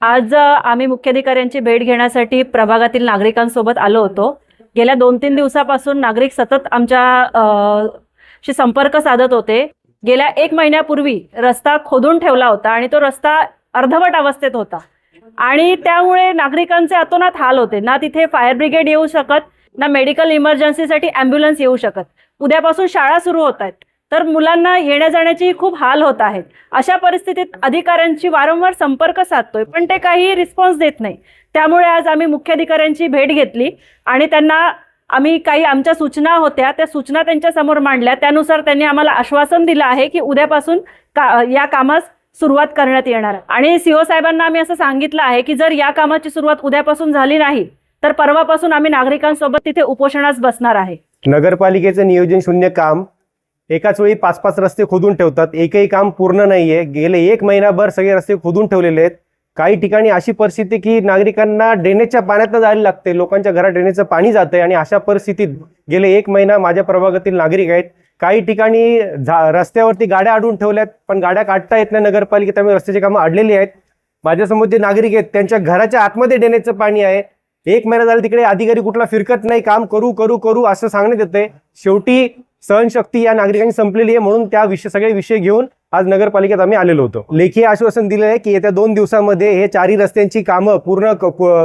आज आम्ही मुख्याधिकाऱ्यांची भेट घेण्यासाठी प्रभागातील नागरिकांसोबत आलो होतो। गेल्या 2-3 दिवसापासून नागरिक सतत शी संपर्क साधत होते। गेल्या 1 महिन्यापूर्वी रस्ता खोदून ठेवला होता आणि तो रस्ता अर्धवट अवस्थेत होता आणि त्यामुळे नागरिकांचे अतोनात हाल होते। ना तिथे फायर ब्रिगेड येऊ शकत, ना मेडिकल इमर्जन्सीसाठी ॲम्ब्युलन्स येऊ शकत। उद्यापासून शाळा सुरू होत आहेत, तर मुलांना येण्या जाण्याची खूप हाल होत आहेत। अशा परिस्थितीत अधिकाऱ्यांची वारंवार संपर्क साधतोय, पण ते काही रिस्पॉन्स देत नाही। त्यामुळे आज आम्ही मुख्याधिकाऱ्यांची भेट घेतली आणि त्यांना आम्ही काही आमच्या सूचना होत्या, त्या सूचना त्यांच्या समोर मांडल्या। त्यानुसार त्यांनी आम्हाला आश्वासन दिलं आहे की उद्यापासून या कामास सुरुवात करण्यात येणार आणि सीओ साहेबांना आम्ही असं सांगितलं आहे की जर या कामाची सुरुवात उद्यापासून झाली नाही तर परवापासून आम्ही नागरिकांसोबत तिथे उपोषणास बसणार आहे। नगरपालिकेचं नियोजन शून्य काम, एकाच वेळी 5-5 रस्ते खोदून ठेवतात, एकही काम पूर्ण नाहीये। गेले 1 महिनाभर सगळे रस्ते खोदून ठेवलेले आहेत। काही ठिकाणी अशी परिस्थिती की नागरिकांना ड्रेनेजच्या पाण्यातनं जायला लागते, लोकांच्या घरात ड्रेनेजचं पाणी जातंय आणि अशा परिस्थितीत गेले 1 महिना माझ्या प्रभागातील नागरिक आहेत। काही ठिकाणी रस्त्यावरती गाड्या अडवून ठेवल्यात, पण गाड्या काढता येत नाही नगरपालिकेत, त्यामुळे रस्त्याची कामं अडलेली आहेत। माझ्यासमोर जे नागरिक आहेत त्यांच्या घराच्या आतमध्ये ड्रेनेजचं पाणी आहे। 1 महिना झाला तिकडे अधिकारी कुठला फिरकत नाही, काम करू करू करू असं सांगण्यात येतंय। शेवटी सहनशक्ती या नागरिकांनी संपलेली आहे, म्हणून त्या सगळे विषय घेऊन आज नगरपालिकेत आम्ही आलेलो होतो। लेखी आश्वासन दिलं आहे की येत्या 2 दिवसामध्ये हे 4ही रस्त्यांची कामं पूर्ण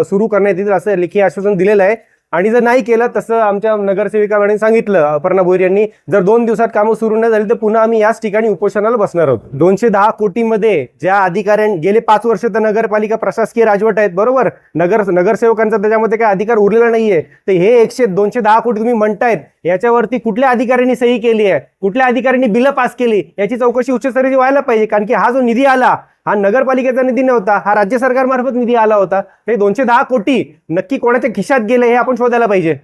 सुरू करण्यात येतील असं लेखी आश्वासन दिलेलं आहे। आणि जर नाही केलं तसं आमच्या नगरसेविका मॅडमने सांगितलं, अपर्णा भोईर यांनी, जर 2 दिवसात कामं सुरू नाही झाली तर पुन्हा आम्ही याच ठिकाणी उपोषणाला बसणार आहोत। 210 कोटीमध्ये ज्या अधिकाऱ्यांनी गेले 5 वर्ष तर नगरपालिका प्रशासकीय राजवट आहेत, बरोबर, नगरसेवकांचा त्याच्यामध्ये काही अधिकार उरलेला नाहीये। तर हे 210 कोटी तुम्ही म्हणतायत, याच्यावरती कुठल्या अधिकाऱ्यांनी सही केली आहे, कुठल्या अधिकाऱ्यांनी बिलं पास केली, याची चौकशी उच्चस्तरीय व्हायला पाहिजे। कारण की हा जो निधी आला हा नगरपालिकेचा निधी नव्हता, हा राज्य सरकारमार्फत निधी आला होता। हे 210 कोटी नक्की कोणाच्या खिशात गेले हे आपण शोधायला पाहिजे।